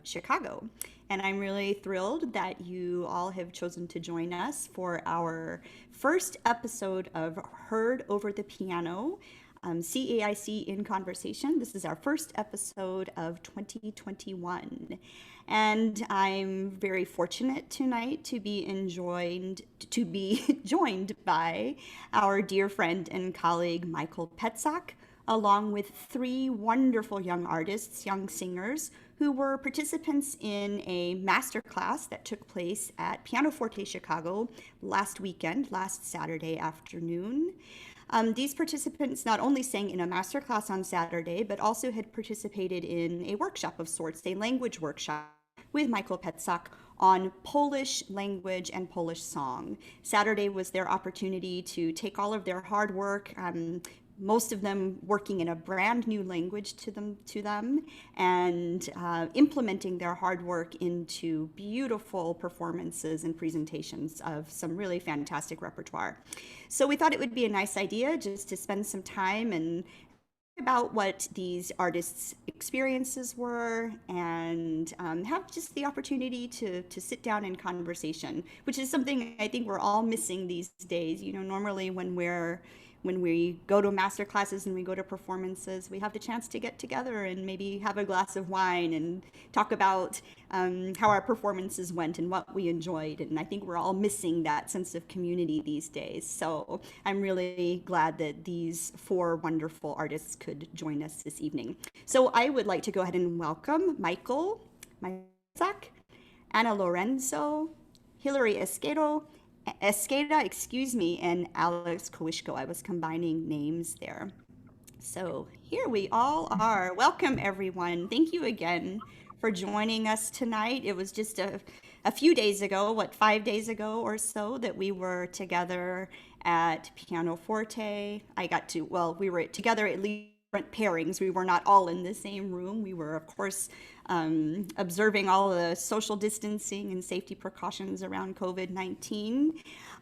Chicago. And I'm really thrilled that you all have chosen to join us for our first episode of Heard Over the Piano, CAIC in Conversation. This is our first episode of 2021. And I'm very fortunate tonight to be joined by our dear friend and colleague Michael Pecak, along with three wonderful young artists, young singers, who were participants in a master class that took place at Pianoforte Chicago last weekend, last Saturday afternoon. These participants not only sang in a master class on Saturday, but also had participated in a workshop of sorts, a language workshop with Michael Pecak on Polish language and Polish song. Saturday was their opportunity to take all of their hard work, most of them working in a brand new language to them and implementing their hard work into beautiful performances and presentations of some really fantastic repertoire. So we thought it would be a nice idea just to spend some time and about what these artists' experiences were and have just the opportunity to sit down in conversation, which is something I think we're all missing these days. You know, normally when we go to master classes and we go to performances, we have the chance to get together and maybe have a glass of wine and talk about how our performances went and what we enjoyed. And I think we're all missing that sense of community these days. So I'm really glad that these four wonderful artists could join us this evening. So I would like to go ahead and welcome Michael Isaac, Anna Laurenzo, Hilary Esqueda, excuse me, and Alex KOLYSZKO. I was combining names there. So here we all are. Welcome, everyone. Thank you again for joining us tonight. It was just a few days ago, 5 days ago or so, that we were together at Pianoforte. We were together at least different pairings. We were not all in the same room. We were, of course, observing all the social distancing and safety precautions around COVID-19.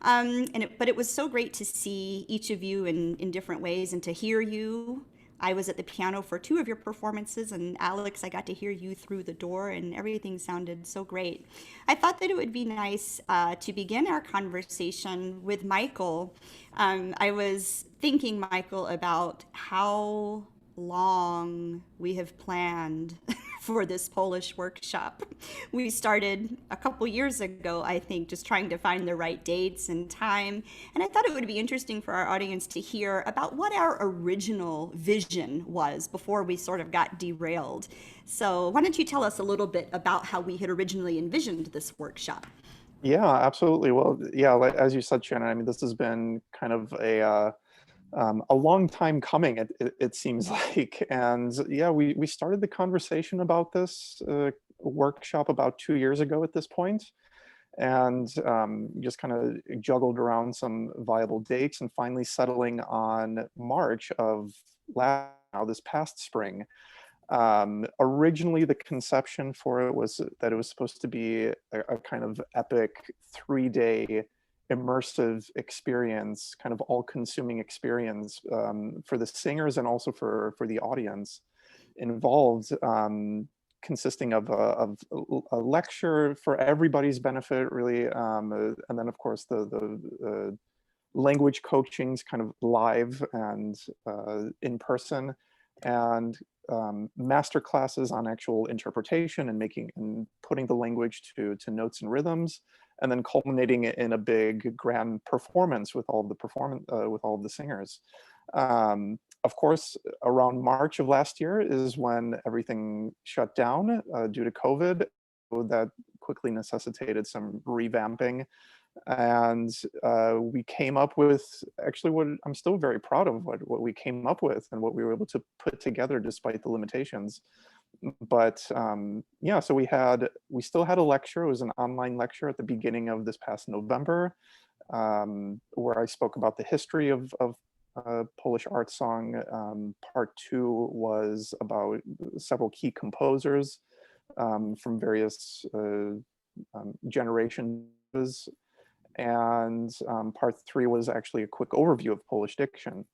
But it was so great to see each of you in different ways and to hear you. I was at the piano for two of your performances, and Alex, I got to hear you through the door, and everything sounded so great. I thought that it would be nice to begin our conversation with Michael. I was thinking, Michael, about how long we have planned for this Polish workshop. We started a couple years ago, I think, just trying to find the right dates and time. And I thought it would be interesting for our audience to hear about what our original vision was before we sort of got derailed. So why don't you tell us a little bit about how we had originally envisioned this workshop? Yeah, absolutely. Well, yeah, like, as you said, Shannon, I mean, this has been kind of a long time coming, it seems like. And yeah, we started the conversation about this workshop about 2 years ago at this point, and just kind of juggled around some viable dates and finally settling on March of this past spring. Originally, the conception for it was that it was supposed to be a kind of epic 3-day immersive experience, kind of all-consuming experience for the singers and also for the audience involved, consisting of a lecture for everybody's benefit, really, and then of course the language coachings kind of live and in person, and master classes on actual interpretation and making and putting the language to notes and rhythms, and then culminating it in a big grand performance with all of the singers. Of course, around March of last year is when everything shut down due to COVID. So that quickly necessitated some revamping, and we came up with actually what I'm still very proud of, what we came up with and what we were able to put together despite the limitations. But yeah, so we still had a lecture. It was an online lecture at the beginning of this past November, where I spoke about the history of Polish art song. Part two was about several key composers from various generations, and part three was actually a quick overview of Polish diction.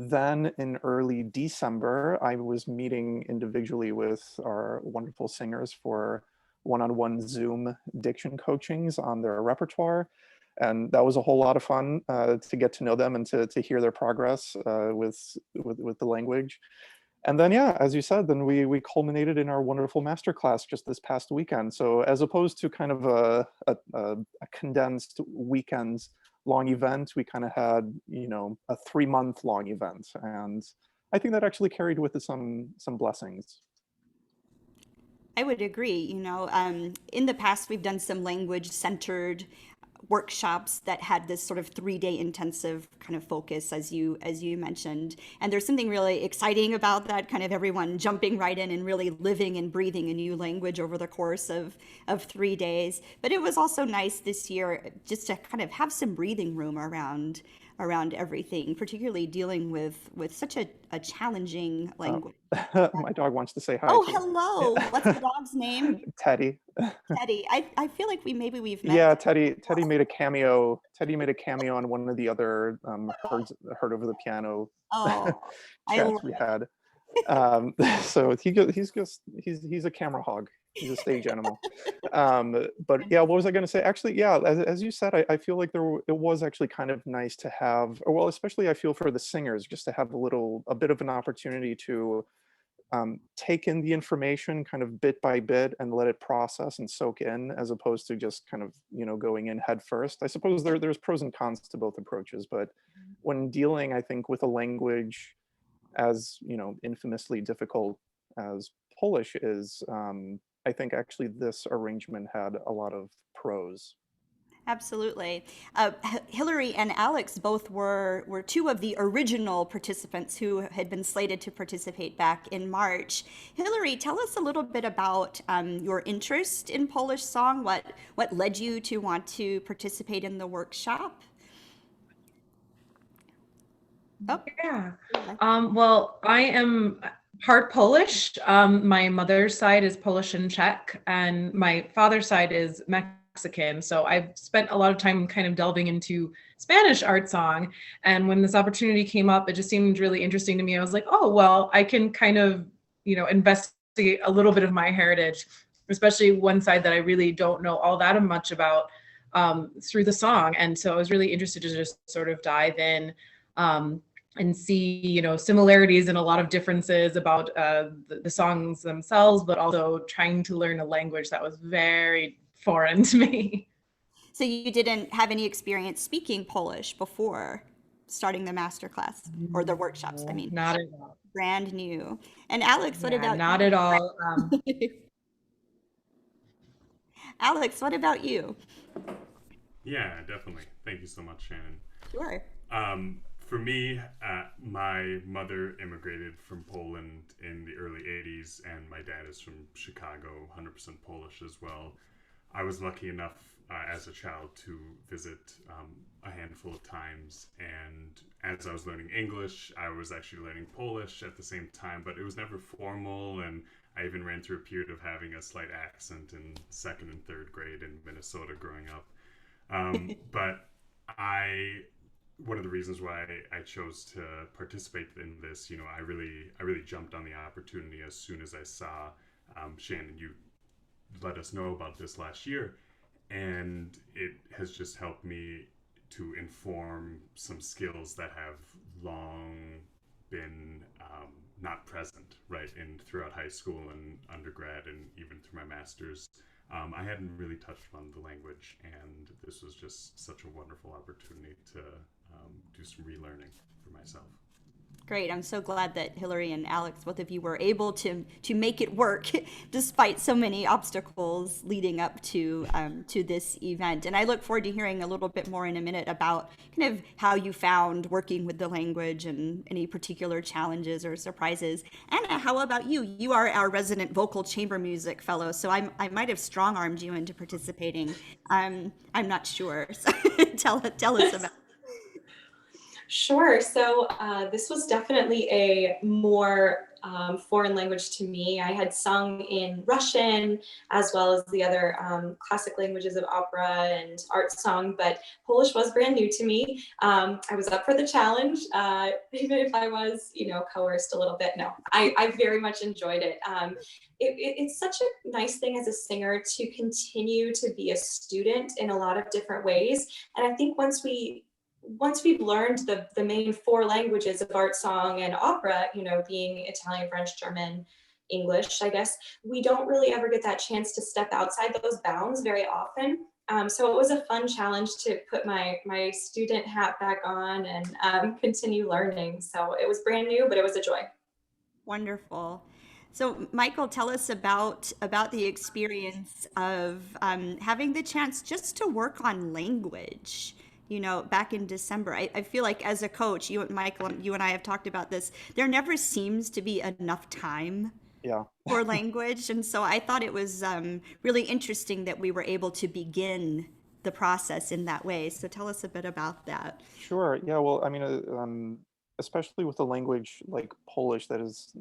Then in early December, I was meeting individually with our wonderful singers for one-on-one Zoom diction coachings on their repertoire. And that was a whole lot of fun to get to know them and to hear their progress with the language. And then, yeah, as you said, then we culminated in our wonderful masterclass just this past weekend. So as opposed to kind of a condensed weekend long event, we kind of had, you know, a 3-month long event. And I think that actually carried with it some blessings. I would agree. You know, in the past, we've done some language centered workshops that had this sort of 3-day intensive kind of focus, as you mentioned. And there's something really exciting about that, kind of everyone jumping right in and really living and breathing a new language over the course of 3 days. But it was also nice this year just to kind of have some breathing room around everything, particularly dealing with such a challenging Uh, language. my dog wants to say hi Oh, too. hello. What's the dog's name? Teddy. Teddy. I feel like we've met. Yeah, Teddy made a cameo. Teddy made a cameo on one of the other heard over the piano Oh, I chats love we it. had. So he's a camera hog. He's a stage animal. But yeah, what was I going to say? Actually, yeah, as you said, I feel like it was actually kind of nice to have, or well, especially I feel for the singers, just to have a bit of an opportunity to take in the information kind of bit by bit and let it process and soak in, as opposed to just kind of, you know, going in head first. I suppose there's pros and cons to both approaches, but when dealing, I think, with a language as, you know, infamously difficult as Polish is, I think actually this arrangement had a lot of pros. Absolutely. Hillary and Alex both were two of the original participants who had been slated to participate back in March. Hillary, tell us a little bit about your interest in Polish song. What led you to want to participate in the workshop? Oh, Yeah. okay. Well, I am part Polish. My mother's side is Polish and Czech, and my father's side is Mexican. So I've spent a lot of time kind of delving into Spanish art song. And when this opportunity came up, it just seemed really interesting to me. I was like, oh, well, I can kind of, investigate a little bit of my heritage, especially one side that I really don't know all that much about through the song. And so I was really interested to just sort of dive in. And see, similarities and a lot of differences about the songs themselves, but also trying to learn a language that was very foreign to me. So you didn't have any experience speaking Polish before starting the master class or the workshops, I No, mean, not at all. brand new. And Alex, what Yeah, about not you? at all. Alex, what about you? Yeah, definitely. Thank you so much, Shannon. Sure. For me, my mother immigrated from Poland in the early 80s, and my dad is from Chicago, 100% Polish as well. I was lucky enough as a child to visit a handful of times, and as I was learning English, I was actually learning Polish at the same time, but it was never formal, and I even ran through a period of having a slight accent in second and third grade in Minnesota growing up. But one of the reasons why I chose to participate in this, I really jumped on the opportunity as soon as I saw Shannon. You let us know about this last year, and it has just helped me to inform some skills that have long been not present, right, in throughout high school and undergrad, and even through my master's. I hadn't really touched on the language, and this was just such a wonderful opportunity to do some relearning for myself. Great. I'm so glad that Hillary and Alex, both of you, were able to make it work despite so many obstacles leading up to this event. And I look forward to hearing a little bit more in a minute about kind of how you found working with the language and any particular challenges or surprises. Anna, how about you? You are our resident vocal chamber music fellow, so I might have strong armed you into participating. I'm not sure. So tell us about. Sure. So this was definitely a more foreign language to me. I had sung in Russian as well as the other classic languages of opera and art song, but Polish was brand new to me. I was up for the challenge, even if I was, coerced a little bit. No, I very much enjoyed it. It's such a nice thing as a singer to continue to be a student in a lot of different ways. And I think once we've learned the main four languages of art, song, and opera, being Italian, French, German, English, I guess, we don't really ever get that chance to step outside those bounds very often. So it was a fun challenge to put my student hat back on and continue learning. So it was brand new, but it was a joy. Wonderful. So, Michael, tell us about the experience of having the chance just to work on language. Back in December, I feel like as a coach, Michael, you and I have talked about this. There never seems to be enough time Yeah. for language, and so I thought it was really interesting that we were able to begin the process in that way. So, tell us a bit about that. Sure. Yeah. Well, I mean, especially with a language like Polish that is,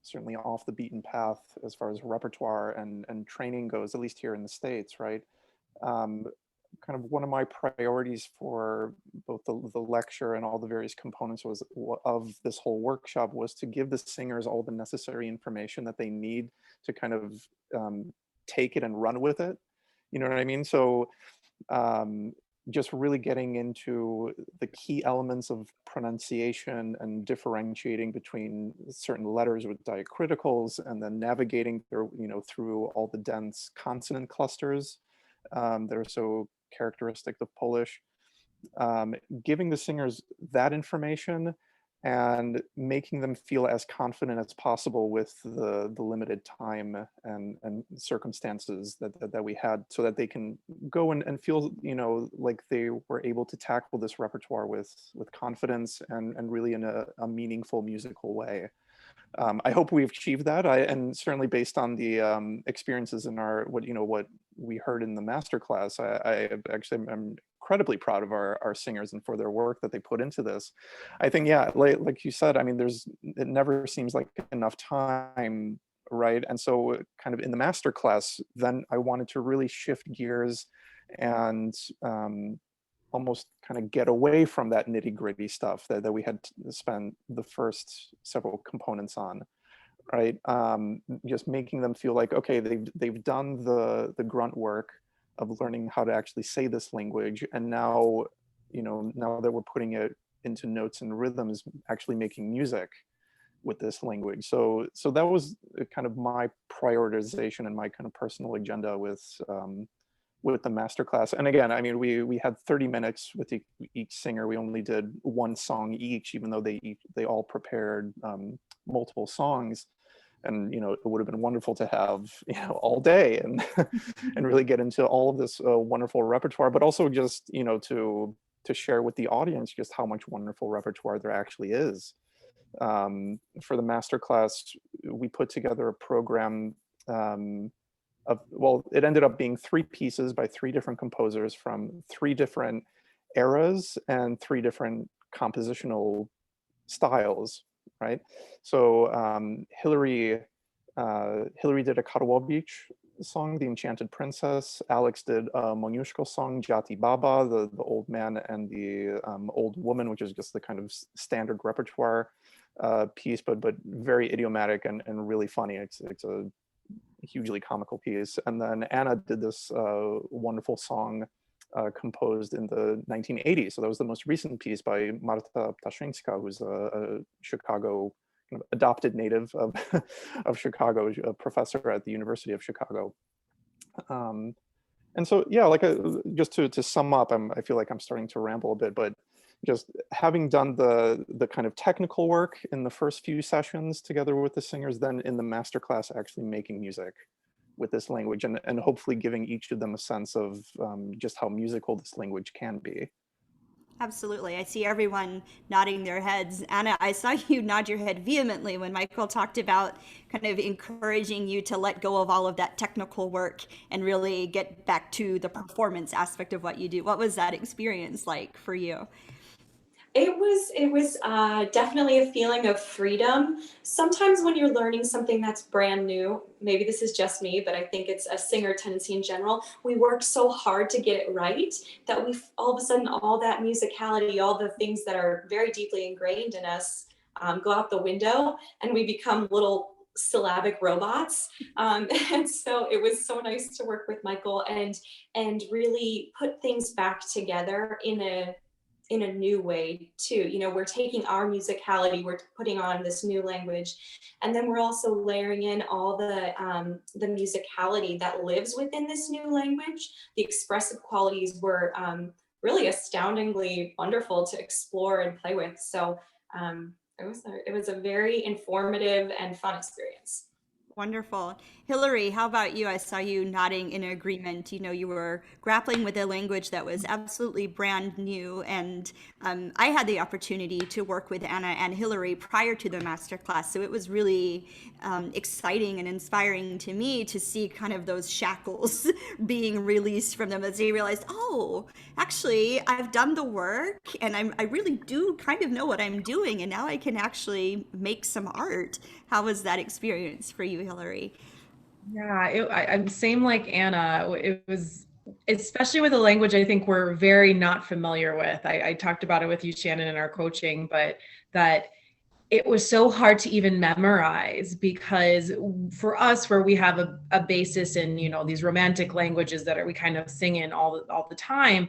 certainly off the beaten path as far as repertoire and training goes, at least here in the States, right? Um, Kind of one of my priorities for both the lecture and all the various components of this whole workshop was to give the singers all the necessary information that they need to kind of take it and run with it. You know what I mean? So just really getting into the key elements of pronunciation and differentiating between certain letters with diacriticals, and then navigating through all the dense consonant clusters that are so characteristic of Polish, giving the singers that information and making them feel as confident as possible with the limited time and circumstances that we had, so that they can go and feel like they were able to tackle this repertoire with confidence and really in a meaningful musical way. I hope we've achieved that. And certainly based on the experiences in what we heard in the masterclass, I actually am incredibly proud of our singers and for their work that they put into this. I think, yeah, like you said, I mean, it never seems like enough time, right? And so kind of in the masterclass, then I wanted to really shift gears and almost kind of get away from that nitty gritty stuff that we had spent the first several components on, right? Just making them feel like, okay, they've done the grunt work of learning how to actually say this language, and now that we're putting it into notes and rhythms, actually making music with this language. So that was kind of my prioritization and my kind of personal agenda with the masterclass. And again, I mean, we had 30 minutes with each singer. We only did one song each, even though they all prepared multiple songs. And it would have been wonderful to have all day and and really get into all of this wonderful repertoire, but also just to share with the audience just how much wonderful repertoire there actually is. For the masterclass, we put together a program. It ended up being 3 pieces by 3 different composers from 3 different eras and 3 different compositional styles, right? So Hillary did a Karłowicz song, The Enchanted Princess. Alex did a Moniuszko song, Jati Baba, the old man and the old woman, which is just the kind of standard repertoire piece, but very idiomatic and really funny. It's a hugely comical piece. And then Anna did this wonderful song composed in the 1980s. So that was the most recent piece by Marta Ptaszyńska, who's a Chicago kind of adopted native of, of Chicago, a professor at the University of Chicago. And so, yeah, just to sum up, I feel like I'm starting to ramble a bit, but just having done the kind of technical work in the first few sessions together with the singers, then in the masterclass actually making music with this language and hopefully giving each of them a sense of just how musical this language can be. Absolutely. I see everyone nodding their heads. Anna, I saw you nod your head vehemently when Michael talked about kind of encouraging you to let go of all of that technical work and really get back to the performance aspect of what you do. What was that experience like for you? It was definitely a feeling of freedom. Sometimes when you're learning something that's brand new, maybe this is just me, but I think it's a singer tendency in general. We work so hard to get it right that we all of a sudden, all that musicality, all the things that are very deeply ingrained in us, go out the window, and we become little syllabic robots. And so it was so nice to work with Michael and really put things back together in a new way too. You know, we're taking our musicality, we're putting on this new language, and then we're also layering in all the musicality that lives within this new language. The expressive qualities were really astoundingly wonderful to explore and play with. So it was a very informative and fun experience. Wonderful. Hillary, how about you? I saw you nodding in agreement. You know, you were grappling with a language that was absolutely brand new. And I had the opportunity to work with Anna and Hillary prior to the masterclass. So it was really exciting and inspiring to me to see kind of those shackles being released from them as they realized, oh, actually, I've done the work and I really do kind of know what I'm doing. And now I can actually make some art. How was that experience for you, Hillary? Yeah, I'm same like Anna. It was, especially with a language I think we're very not familiar with. I talked about it with you, Shannon, in our coaching, but that it was so hard to even memorize because for us, where we have a basis in, you know, these romantic languages that we kind of sing in all the time,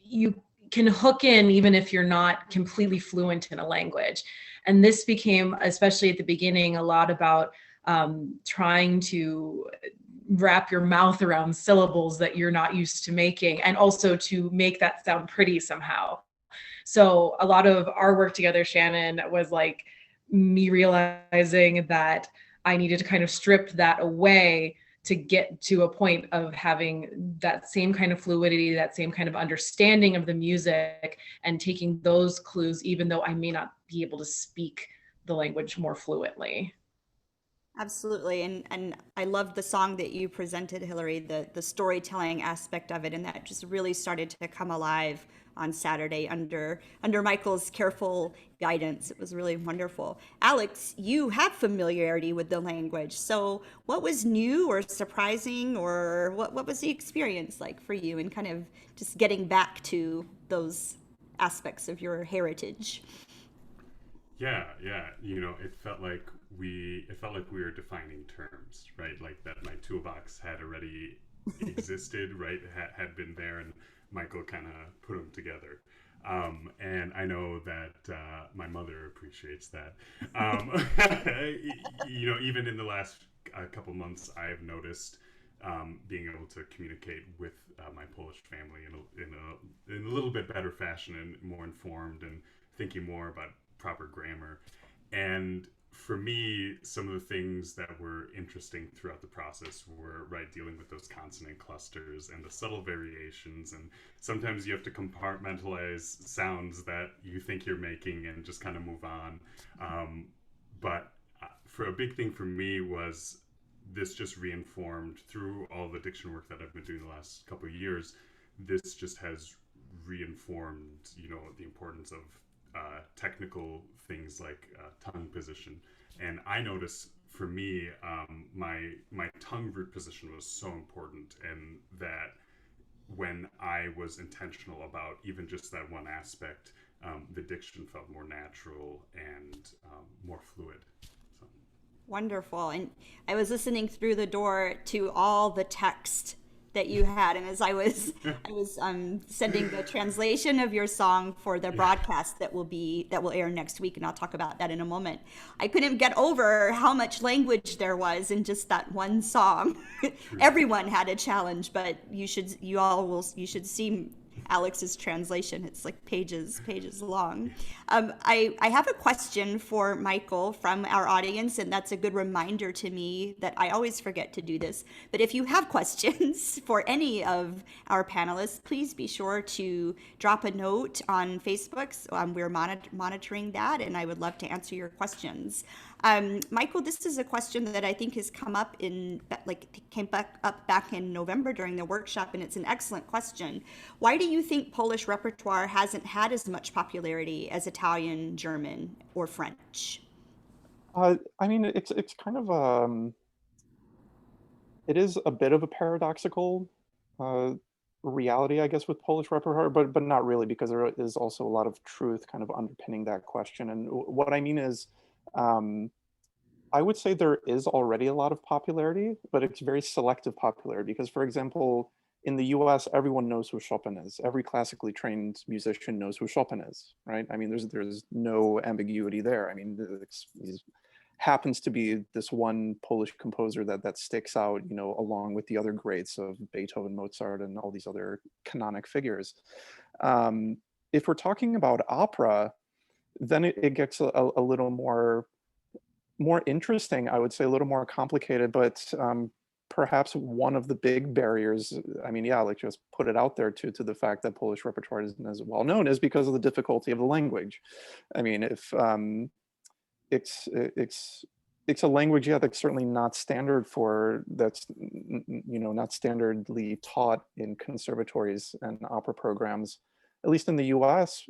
you can hook in even if you're not completely fluent in a language. And this became, especially at the beginning, a lot about trying to wrap your mouth around syllables that you're not used to making, and also to make that sound pretty somehow. So a lot of our work together, Shannon, was like me realizing that I needed to kind of strip that away to get to a point of having that same kind of fluidity, that same kind of understanding of the music, and taking those clues, even though I may not be able to speak the language more fluently. Absolutely. And I loved the song that you presented, Hillary, the storytelling aspect of it. And that just really started to come alive on Saturday under Michael's careful guidance. It was really wonderful. Alex, you have familiarity with the language. So what was new or surprising, or what was the experience like for you in kind of just getting back to those aspects of your heritage? Yeah. You know, it felt like we were defining terms, right? Like that my toolbox had already existed, right? Had been there, and Michael kind of put them together. And I know that my mother appreciates that. You know, even in the last couple months, I've noticed being able to communicate with my Polish family in a little bit better fashion and more informed, and thinking more about proper grammar. And for me, some of the things that were interesting throughout the process were, right, dealing with those consonant clusters and the subtle variations. And sometimes you have to compartmentalize sounds that you think you're making and just kind of move on. But for a big thing for me was this just reinformed through all the diction work that I've been doing the last couple of years. This just has reinformed, you know, the importance of technical things like tongue position. And I notice for me, my tongue root position was so important, and that when I was intentional about even just that one aspect, the diction felt more natural and more fluid. So. Wonderful. And I was listening through the door to all the text that you had, and as I was sending the translation of your song for the broadcast that will air next week, and I'll talk about that in a moment, I couldn't get over how much language there was in just that one song. Everyone had a challenge, but you should see Alex's translation. It's like pages long. I have a question for Michael from our audience, and that's a good reminder to me that I always forget to do this. But if you have questions for any of our panelists, please be sure to drop a note on Facebook. So, we're monitoring that, and I would love to answer your questions. Michael, this is a question that I think has come up came back in November during the workshop, and it's an excellent question. Why do you think Polish repertoire hasn't had as much popularity as Italian, German, or French? I mean, it's kind of it is a bit of a paradoxical uh, reality, I guess, with Polish repertoire, but not really, because there is also a lot of truth kind of underpinning that question. And what I mean is, um, I would say there is already a lot of popularity, but it's very selective popularity. Because, for example, in the US, everyone knows who Chopin is. Every classically trained musician knows who Chopin is, right? I mean, there's no ambiguity there. I mean, he's happens to be this one Polish composer that sticks out, you know, along with the other greats of Beethoven, Mozart, and all these other canonic figures. If we're talking about opera, then it gets a little more interesting, I would say, a little more complicated, but perhaps one of the big barriers, I mean, yeah, like just put it out there to the fact that Polish repertoire isn't as well known, is because of the difficulty of the language. I mean, if it's a language, yeah, that's certainly not standard for, that's, you know, not standardly taught in conservatories and opera programs, at least in the US.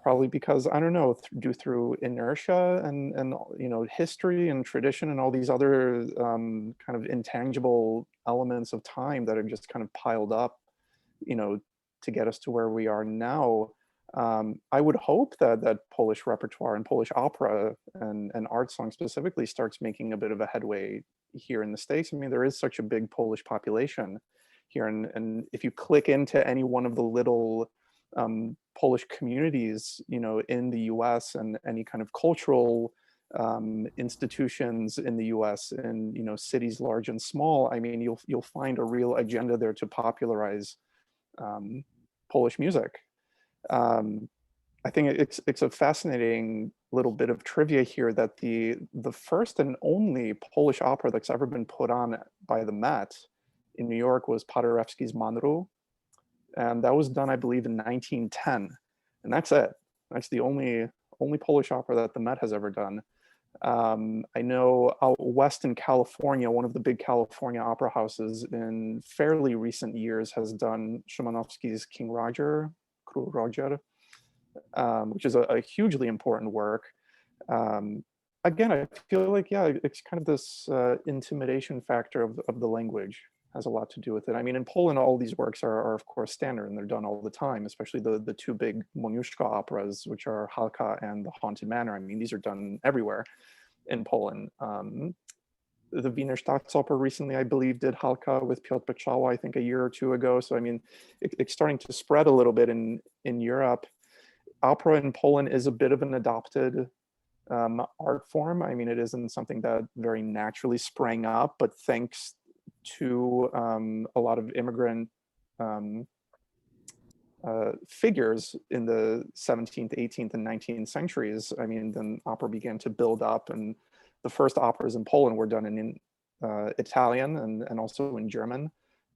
Probably because, I don't know, due through inertia and you know, history and tradition and all these other kind of intangible elements of time that are just kind of piled up, you know, to get us to where we are now. I would hope that Polish repertoire and Polish opera and art song specifically starts making a bit of a headway here in the States. I mean, there is such a big Polish population here, and if you click into any one of the little Polish communities, you know, in the US, and any kind of cultural institutions in the US, and, you know, cities large and small, I mean, you'll find a real agenda there to popularize Polish music. I think it's a fascinating little bit of trivia here that the first and only Polish opera that's ever been put on by the Met in New York was Paderewski's Monroe, and that was done, I believe, in 1910, and that's it. That's the only Polish opera that the Met has ever done. I know out west in California, one of the big California opera houses in fairly recent years has done Szymanowski's King Roger, Król Roger, which is a hugely important work. Again, I feel like, yeah, it's kind of this intimidation factor of the language has a lot to do with it. I mean, in Poland, all these works are of course standard, and they're done all the time, especially the two big Moniuszko operas, which are Halka and The Haunted Manor. I mean, these are done everywhere in Poland. The Wiener Staatsoper recently, I believe, did Halka with Piotr Beczała, I think a year or two ago. So, I mean, it's starting to spread a little bit in Europe. Opera in Poland is a bit of an adopted art form. I mean, it isn't something that very naturally sprang up, but thanks to a lot of immigrant figures in the 17th, 18th, and 19th centuries, I mean, then opera began to build up, and the first operas in Poland were done in Italian and also in German,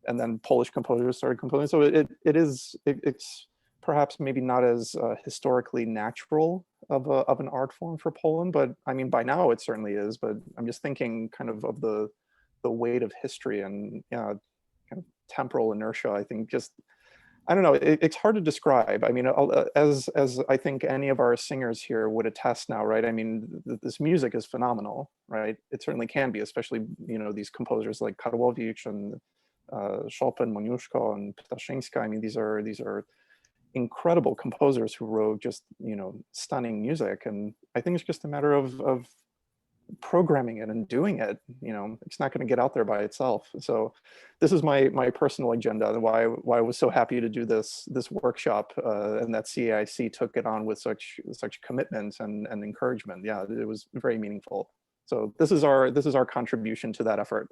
and then Polish composers started composing. So it's perhaps maybe not as historically natural of an art form for Poland, but I mean, by now it certainly is. But I'm just thinking kind of the weight of history and, yeah, kind of temporal inertia. I think just, I don't know, it's hard to describe. I mean, as I think any of our singers here would attest now, right? I mean, this music is phenomenal, right? It certainly can be, especially, you know, these composers like Karłowicz and Chopin, Moniuszko, and Ptaszyńska. I mean, these are incredible composers who wrote just, you know, stunning music. And I think it's just a matter of programming it and doing it. You know, it's not going to get out there by itself. So this is my personal agenda, why I was so happy to do this workshop, and that CAIC took it on with such commitment and encouragement. Yeah, it was very meaningful. So this is our contribution to that effort.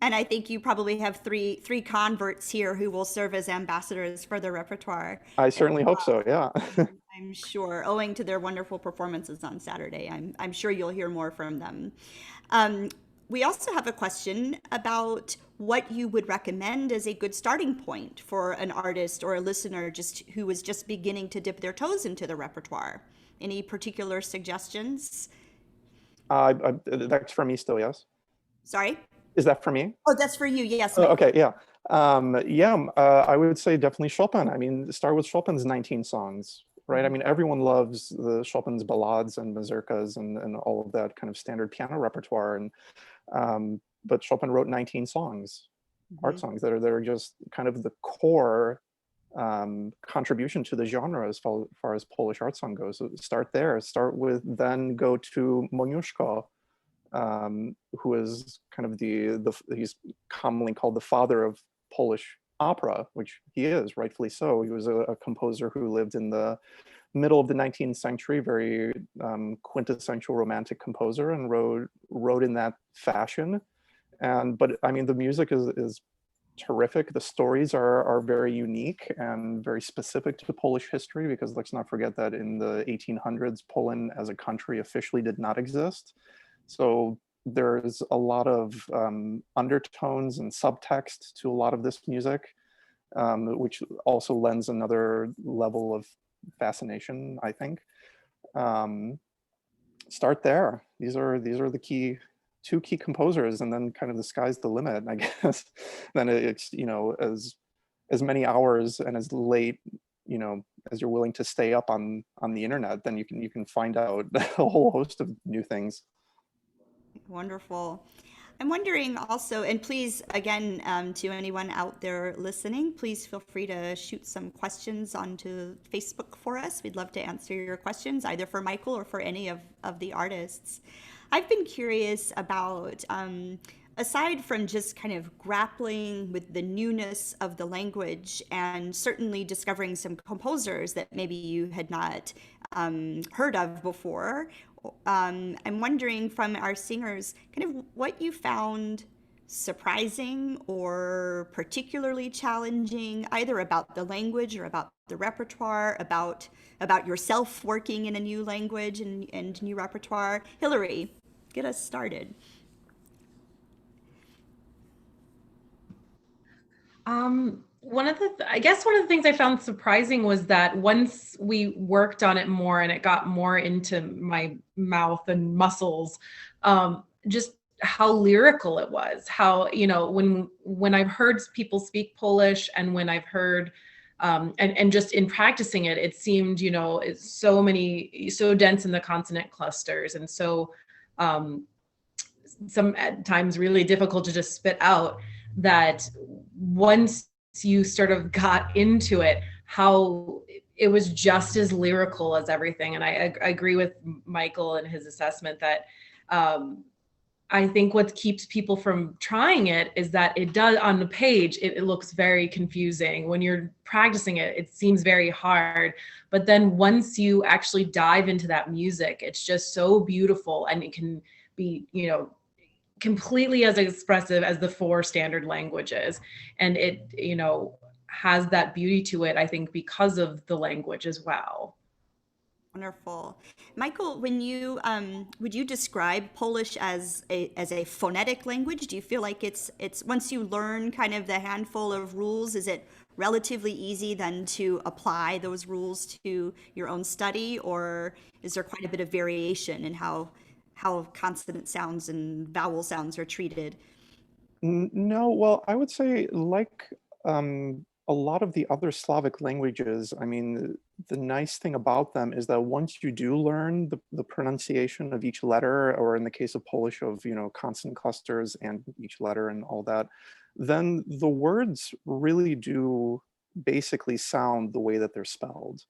And I think you probably have three converts here who will serve as ambassadors for the repertoire. I certainly hope so, yeah. I'm sure, owing to their wonderful performances on Saturday. I'm sure you'll hear more from them. We also have a question about what you would recommend as a good starting point for an artist or a listener who is just beginning to dip their toes into the repertoire. Any particular suggestions? That's for me still, yes? Sorry? Is that for me? Oh, that's for you. Yes. Oh, okay, yeah. I would say definitely Chopin. I mean, start with Chopin's 19 songs, right? I mean, everyone loves the Chopin's ballades and mazurkas and all of that kind of standard piano repertoire. But Chopin wrote 19 songs, art songs that are just kind of the core contribution to the genre as far as Polish art song goes. So start there. Start with, then go to Moniuszko, who is kind of he's commonly called the father of Polish opera, which he is, rightfully so. He was a composer who lived in the middle of the 19th century, very quintessential romantic composer, and wrote in that fashion. But I mean, the music is terrific. The stories are very unique and very specific to Polish history, because let's not forget that in the 1800s, Poland as a country officially did not exist. So there's a lot of undertones and subtext to a lot of this music, which also lends another level of fascination, I think. Start there. These are the two key composers, and then kind of the sky's the limit, I guess. Then it's, as many hours and as late, as you're willing to stay up on the internet, then you can find out a whole host of new things. Wonderful. I'm wondering also, and please, again, to anyone out there listening, please feel free to shoot some questions onto Facebook for us. We'd love to answer your questions, either for Michael or for any of the artists. I've been curious about, aside from just kind of grappling with the newness of the language and certainly discovering some composers that maybe you had not heard of before, I'm wondering from our singers kind of what you found surprising or particularly challenging, either about the language or about the repertoire, about yourself working in a new language and new repertoire. Hillary, get us started. I guess one of the things I found surprising was that once we worked on it more and it got more into my mouth and muscles, just how lyrical it was. How, when I've heard people speak Polish, and when I've heard and just in practicing it, it seemed, it's so dense in the consonant clusters, and so some at times really difficult to just spit out, that once you sort of got into it, how it was just as lyrical as everything. And I agree with Michael and his assessment that I think what keeps people from trying it is that it does, on the page, it looks very confusing. When you're practicing it, it seems very hard. But then once you actually dive into that music, it's just so beautiful, and it can be, completely as expressive as the 4 standard languages. And it, has that beauty to it, I think, because of the language as well. Wonderful. Michael, when you would you describe Polish as a phonetic language? Do you feel like it's once you learn kind of the handful of rules, is it relatively easy then to apply those rules to your own study, or is there quite a bit of variation in how consonant sounds and vowel sounds are treated? No, well, I would say like a lot of the other Slavic languages, I mean, the nice thing about them is that once you do learn the pronunciation of each letter, or in the case of Polish of, consonant clusters and each letter and all that, then the words really do basically sound the way that they're spelled.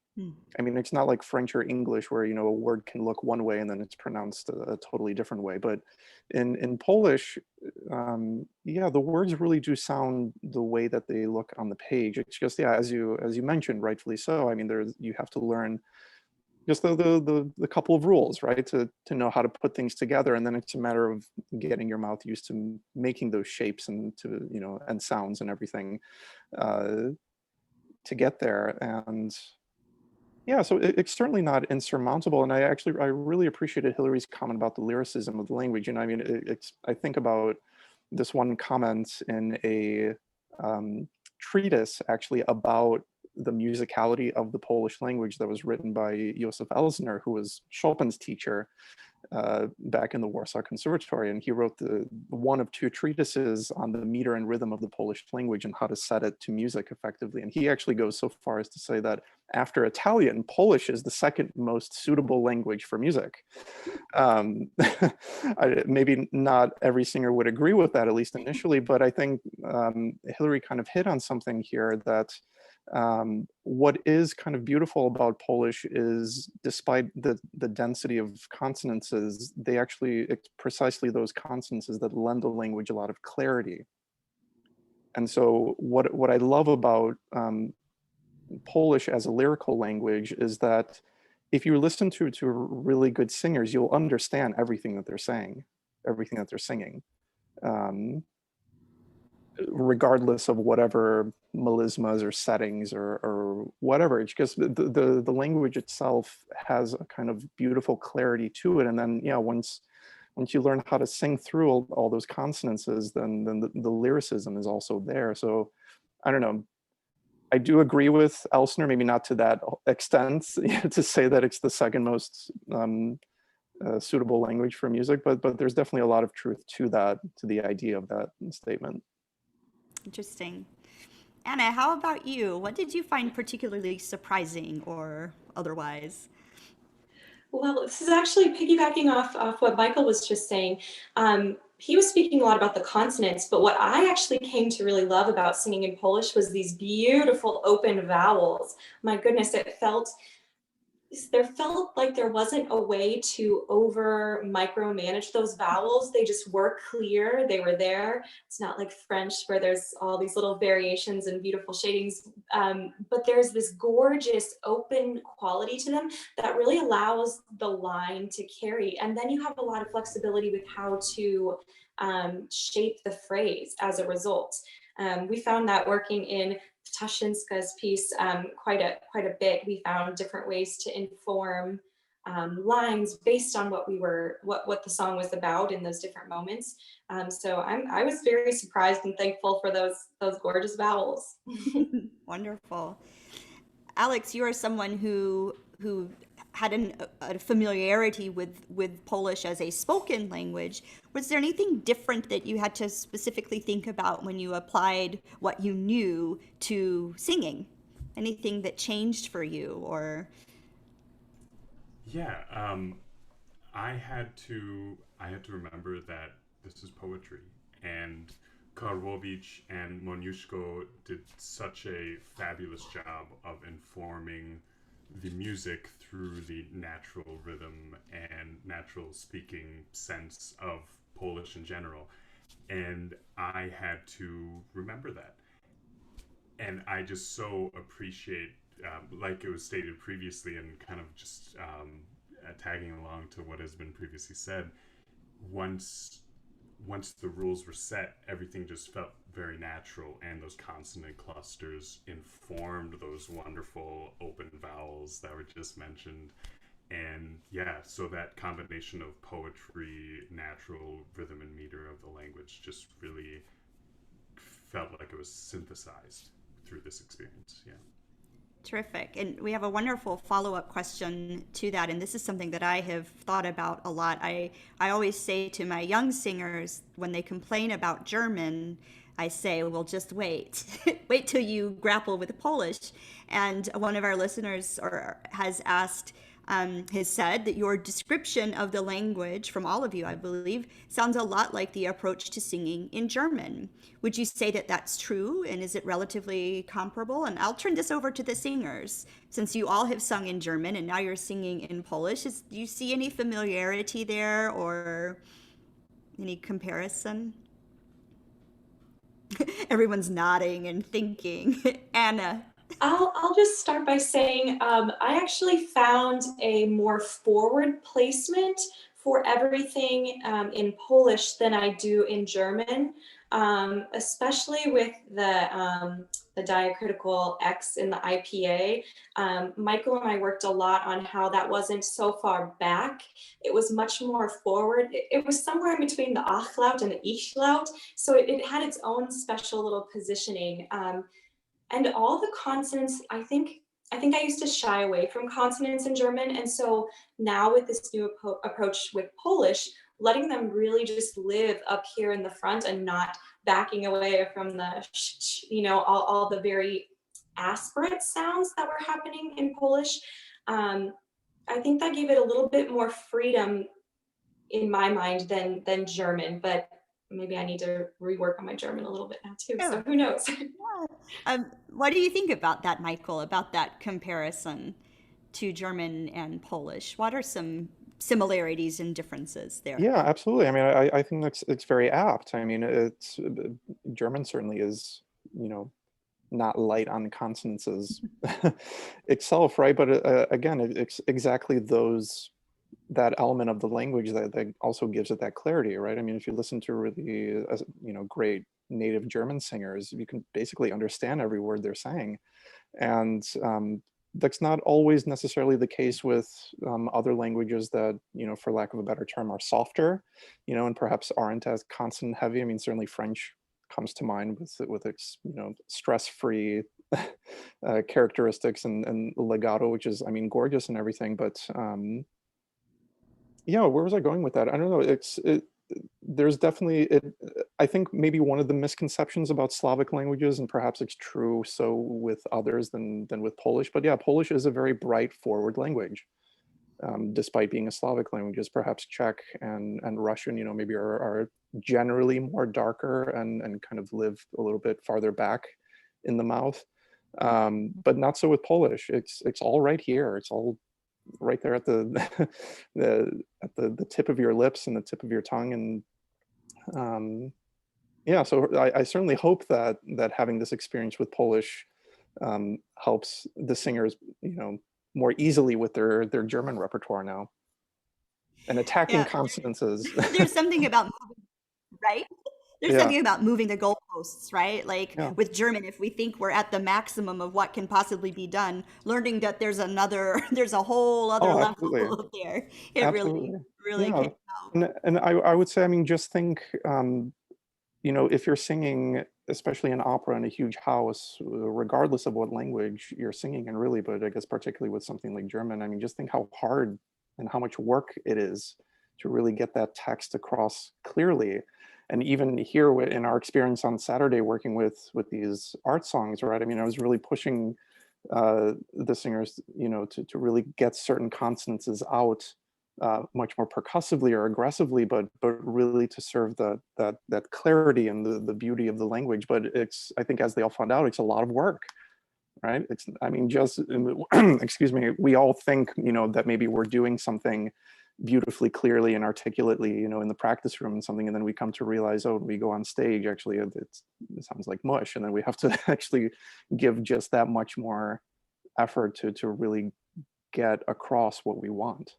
I mean, it's not like French or English where, a word can look one way and then it's pronounced a totally different way. But in Polish, the words really do sound the way that they look on the page. It's just, as you mentioned, rightfully so. I mean, you have to learn just the couple of rules, right, to know how to put things together, and then it's a matter of getting your mouth used to making those shapes and and sounds and everything to get there. And yeah, so it's certainly not insurmountable. And I really appreciated Hillary's comment about the lyricism of the language. And I mean, I think about this one comment in a treatise actually about the musicality of the Polish language that was written by Josef Elsner, who was Chopin's teacher back in the Warsaw Conservatory. And he wrote one of two treatises on the meter and rhythm of the Polish language and how to set it to music effectively. And he actually goes so far as to say that after Italian, Polish is the second most suitable language for music. Maybe not every singer would agree with that, at least initially, but I think Hillary kind of hit on something here that what is kind of beautiful about Polish is, despite the density of consonances, it's precisely those consonances that lend the language a lot of clarity. And so what I love about Polish as a lyrical language is that if you listen to really good singers, you'll understand everything that they're saying, everything that they're singing. Regardless of whatever melismas or settings or whatever, it's just the language itself has a kind of beautiful clarity to it. And then, yeah, once you learn how to sing through all those consonances, then the lyricism is also there. So I don't know. I do agree with Elsner, maybe not to that extent, to say that it's the second most suitable language for music, but there's definitely a lot of truth to that, to the idea of that statement. Interesting. Anna, how about you? What did you find particularly surprising or otherwise? Well, this is actually piggybacking off what Michael was just saying. He was speaking a lot about the consonants, but what I actually came to really love about singing in Polish was these beautiful open vowels. My goodness, there felt like there wasn't a way to over micromanage those vowels. They just were clear, they were there. It's not like French where there's all these little variations and beautiful shadings, but there's this gorgeous open quality to them that really allows the line to carry. And then you have a lot of flexibility with how to shape the phrase as a result. We found that working in Ptaszyńska's piece quite a bit. We found different ways to inform lines based on what the song was about in those different moments. So I was very surprised and thankful for those gorgeous vowels. Wonderful. Alex, you are someone who had a familiarity with Polish as a spoken language. Was there anything different that you had to specifically think about when you applied what you knew to singing? Anything that changed for you, or? Yeah, I had to remember that this is poetry, and Karłowicz and Moniuszko did such a fabulous job of informing the music through the natural rhythm and natural speaking sense of Polish in general. And I had to remember that. And I just so appreciate, like it was stated previously, and kind of just tagging along to what has been previously said, once the rules were set, everything just felt very natural, and those consonant clusters informed those wonderful open vowels that were just mentioned. And yeah, so that combination of poetry, natural rhythm and meter of the language just really felt like it was synthesized through this experience. Yeah. Terrific. And we have a wonderful follow-up question to that. And this is something that I have thought about a lot. I always say to my young singers, when they complain about German, I say, well, just wait. Wait till you grapple with Polish. And one of our listeners has said that your description of the language from all of you, I believe, sounds a lot like the approach to singing in German. Would you say that that's true? And is it relatively comparable? And I'll turn this over to the singers. Since you all have sung in German and now you're singing in Polish, do you see any familiarity there or any comparison? Everyone's nodding and thinking. Anna. I'll just start by saying I actually found a more forward placement for everything in Polish than I do in German, especially with the diacritical X in the IPA. Michael and I worked a lot on how that wasn't so far back. It was much more forward. It was somewhere in between the Achlaut and the Ichlaut, so it had its own special little positioning. And all the consonants, I used to shy away from consonants in German. And so now with this new approach with Polish, letting them really just live up here in the front and not backing away from the, all the very aspirate sounds that were happening in Polish. I think that gave it a little bit more freedom in my mind than German, but maybe I need to rework on my German a little bit now too. So who knows? What do you think about that, Michael, about that comparison to German and Polish? What are some similarities and differences there? Yeah, absolutely. I mean, I think it's very apt. I mean, it's German certainly is, not light on consonants itself, right? But again, it's exactly that element of the language that also gives it that clarity, right? I mean, if you listen to really, great native German singers, you can basically understand every word they're saying. And that's not always necessarily the case with other languages that, for lack of a better term, are softer, and perhaps aren't as consonant heavy. I mean, certainly French comes to mind with its, stress-free characteristics and legato, which is, I mean, gorgeous and everything. But yeah, where was I going with that? I don't know. There's definitely I think maybe one of the misconceptions about Slavic languages, and perhaps it's true so with others than with Polish, but yeah, Polish is a very bright, forward language, despite being a Slavic language. Perhaps Czech and Russian, maybe are generally more darker and kind of live a little bit farther back in the mouth, but not so with Polish. It's all right here. It's all right there at the the tip of your lips and the tip of your tongue. And yeah, so I certainly hope that having this experience with Polish helps the singers, more easily with their German repertoire now, and attacking consonants. There's something about moving, right? There's something about moving the goalposts, right? Like with German, if we think we're at the maximum of what can possibly be done, learning that there's a whole other level up there. It really can help. And I would say, I mean, just think, if you're singing, especially in opera in a huge house, regardless of what language you're singing in, really, but I guess particularly with something like German, I mean, just think how hard and how much work it is to really get that text across clearly. And even here in our experience on Saturday working with these art songs, right? I mean, I was really pushing the singers, to really get certain consonants out much more percussively or aggressively, but really to serve that clarity and the beauty of the language. But I think as they all found out, it's a lot of work, right? I mean, just, excuse me, we all think, that maybe we're doing something beautifully, clearly, and articulately, in the practice room and something, and then we come to realize, when we go on stage, actually, it sounds like mush, and then we have to actually give just that much more effort to really get across what we want.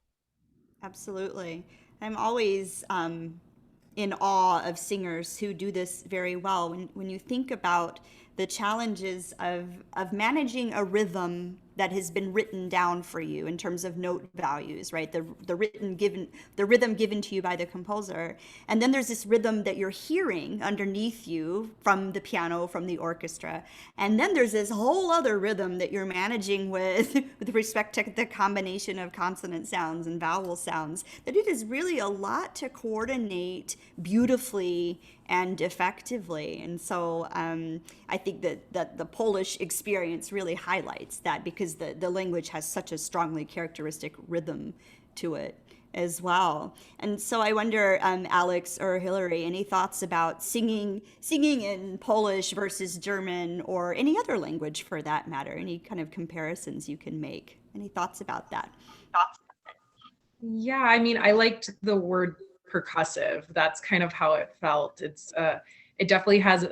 Absolutely. I'm always in awe of singers who do this very well. When you think about the challenges of managing a rhythm that has been written down for you in terms of note values, right? The rhythm given to you by the composer, and then there's this rhythm that you're hearing underneath you from the piano, from the orchestra, and then there's this whole other rhythm that you're managing with respect to the combination of consonant sounds and vowel sounds. That it is really a lot to coordinate beautifully and effectively. And so I think that the Polish experience really highlights that, because the language has such a strongly characteristic rhythm to it as well. And so I wonder, Alex or Hillary, any thoughts about singing in Polish versus German, or any other language for that matter? Any kind of comparisons you can make? Any thoughts about that? Yeah, I mean, I liked the word percussive. That's kind of how it felt. It definitely has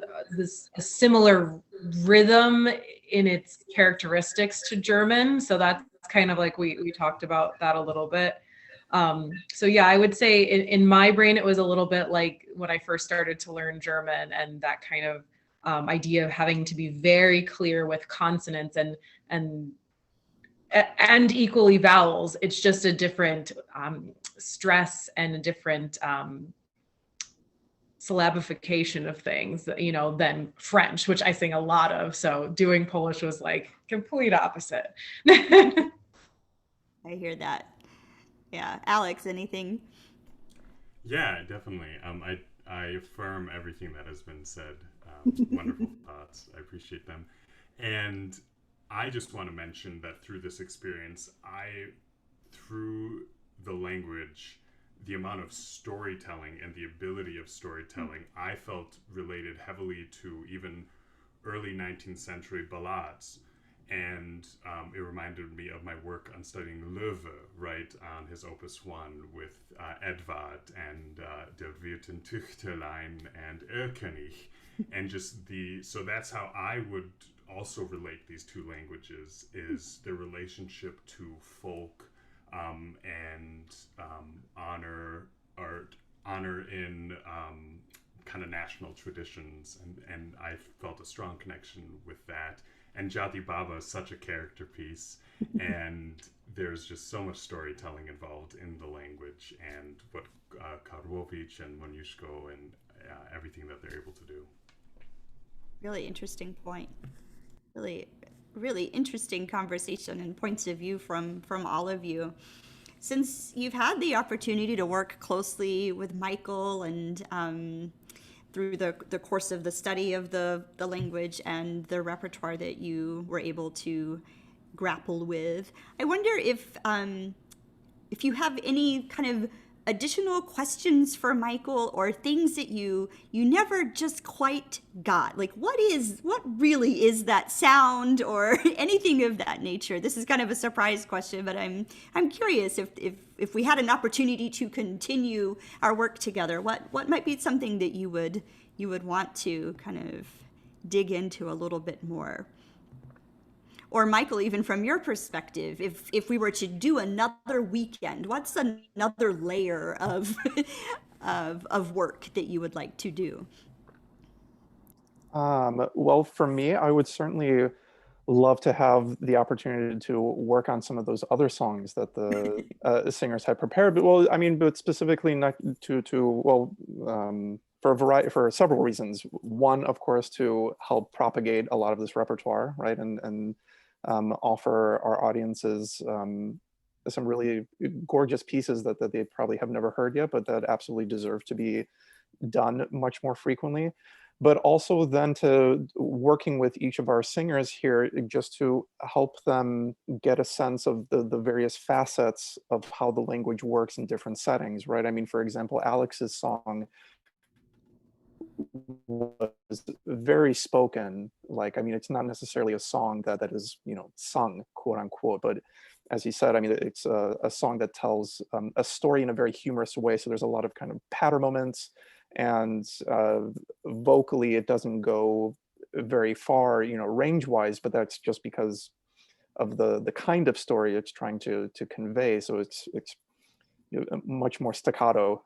a similar rhythm in its characteristics to German. So that's kind of like we talked about that a little bit. So yeah, I would say in my brain, it was a little bit like when I first started to learn German, and that kind of idea of having to be very clear with consonants and equally vowels. It's just a different stress and a different syllabification of things, you know, than French, which I sing a lot of. So doing Polish was like complete opposite. I hear that. Yeah. Alex, anything? Yeah, definitely. I affirm everything that has been said. Wonderful thoughts. I appreciate them. And I just want to mention that through this experience, through the language, the amount of storytelling and the ability of storytelling, I felt related heavily to even early 19th century ballades. And it reminded me of my work on studying Löwe, right, on his Opus 1 with Edvard and Der Wirten Tüchterlein and Erkenich. And just so that's how I would also relate these two languages, is the relationship to folk and honor art, honor in kind of national traditions. And I felt a strong connection with that. And Jati Baba is such a character piece, and there's just so much storytelling involved in the language and what Karłowicz and Moniuszko and everything that they're able to do. Really interesting point. Really, really interesting conversation and points of view from all of you. Since you've had the opportunity to work closely with Michael and through the course of the study of the language and the repertoire that you were able to grapple with, I wonder if you have any kind of additional questions for Michael, or things that you never just quite got, like what really is that sound, or anything of that nature. This is kind of a surprise question, but I'm curious if we had an opportunity to continue our work together, what might be something that you would want to kind of dig into a little bit more. Or Michael, even from your perspective, if we were to do another weekend, what's another layer of of work that you would like to do? Well, for me, I would certainly love to have the opportunity to work on some of those other songs that the singers had prepared. But specifically not for several reasons. One, of course, to help propagate a lot of this repertoire, right, and offer our audiences some really gorgeous pieces that they probably have never heard yet, but that absolutely deserve to be done much more frequently. But also then to working with each of our singers here, just to help them get a sense of the various facets of how the language works in different settings, right? I mean, for example, Alex's song was very spoken. Like, I mean, it's not necessarily a song that is, sung, quote unquote, but as he said, I mean, it's a song that tells a story in a very humorous way. So there's a lot of kind of patter moments, and vocally it doesn't go very far, range-wise, but that's just because of the kind of story it's trying to convey. So it's much more staccato,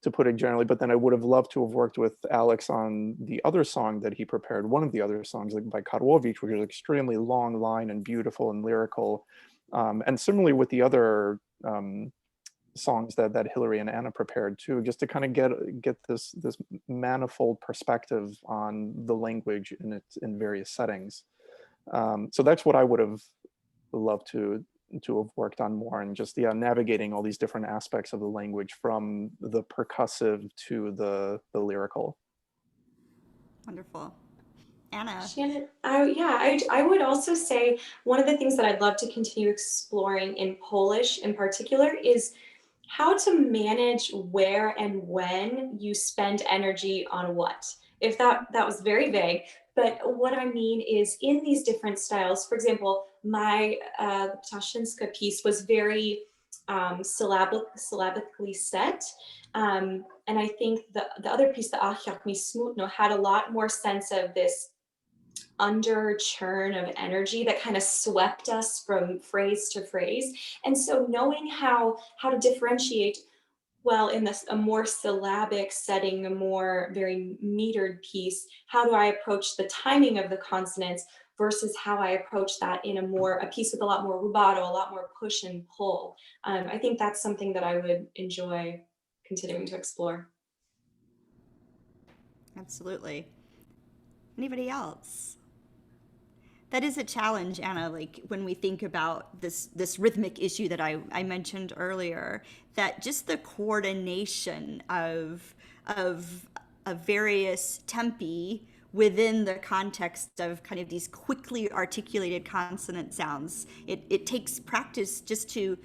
to put it generally. But then I would have loved to have worked with Alex on the other song that he prepared, one of the other songs, like by Karłowicz, which is extremely long line and beautiful and lyrical. And similarly with the other songs that Hillary and Anna prepared too, just to kind of get this manifold perspective on the language in various settings. So that's what I would have loved to have worked on more, and just navigating all these different aspects of the language, from the percussive to the lyrical. Wonderful. Anna. Shannon, I would also say one of the things that I'd love to continue exploring in Polish in particular is how to manage where and when you spend energy on what. If that was very vague, but what I mean is in these different styles, for example, my Ptaszyńska piece was very syllabically set. And I think the other piece, the Ach, jak mi smutno, had a lot more sense of this under churn of energy that kind of swept us from phrase to phrase. And so knowing how to differentiate, well, in a more syllabic setting, a more very metered piece, how do I approach the timing of the consonants versus how I approach that in a piece with a lot more rubato, a lot more push and pull. I think that's something that I would enjoy continuing to explore. Absolutely. Anybody else? That is a challenge, Anna, like when we think about this rhythmic issue that I mentioned earlier, that just the coordination of various tempi within the context of kind of these quickly articulated consonant sounds. It takes practice just to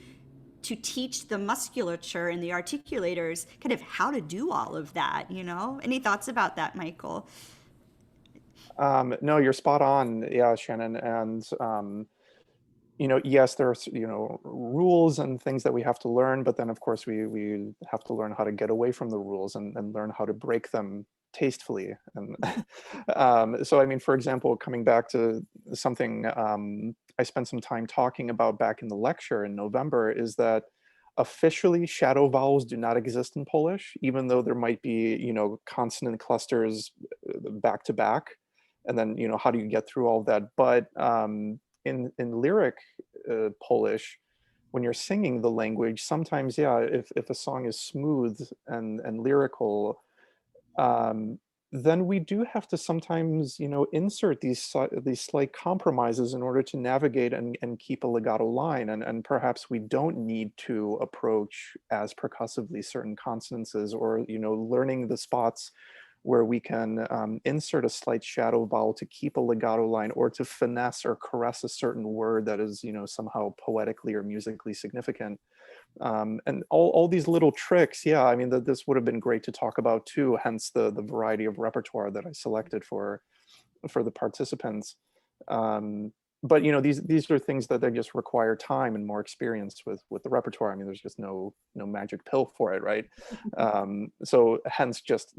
teach the musculature and the articulators kind of how to do all of that, you know? Any thoughts about that, Michael? No, you're spot on. Yeah, Shannon. And, yes, there's, rules and things that we have to learn, but then of course we have to learn how to get away from the rules and learn how to break them tastefully. And so, I mean, for example, coming back to something I spent some time talking about back in the lecture in November is that officially shadow vowels do not exist in Polish, even though there might be, consonant clusters back to back. And then, how do you get through all of that? But in lyric Polish, when you're singing the language, sometimes, yeah, if a song is smooth and lyrical, then we do have to sometimes, insert these slight compromises in order to navigate and keep a legato line. And perhaps we don't need to approach as percussively certain consonances, or, learning the spots where we can insert a slight shadow vowel to keep a legato line, or to finesse or caress a certain word that is, somehow poetically or musically significant. And all these little tricks, yeah, I mean, this would have been great to talk about too, hence the variety of repertoire that I selected for the participants. But these are things that they just require time and more experience with the repertoire. I mean, there's just no magic pill for it, right? So hence just,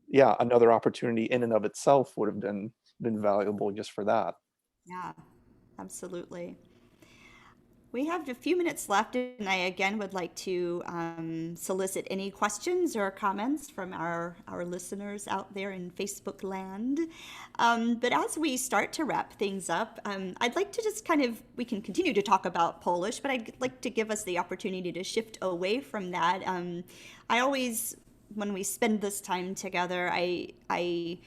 yeah, another opportunity in and of itself would have been valuable just for that. Yeah, absolutely. We have a few minutes left, and I again would like to solicit any questions or comments from our listeners out there in Facebook land. But as we start to wrap things up, I'd like to just we can continue to talk about Polish, but I'd like to give us the opportunity to shift away from that. I always, when we spend this time together, I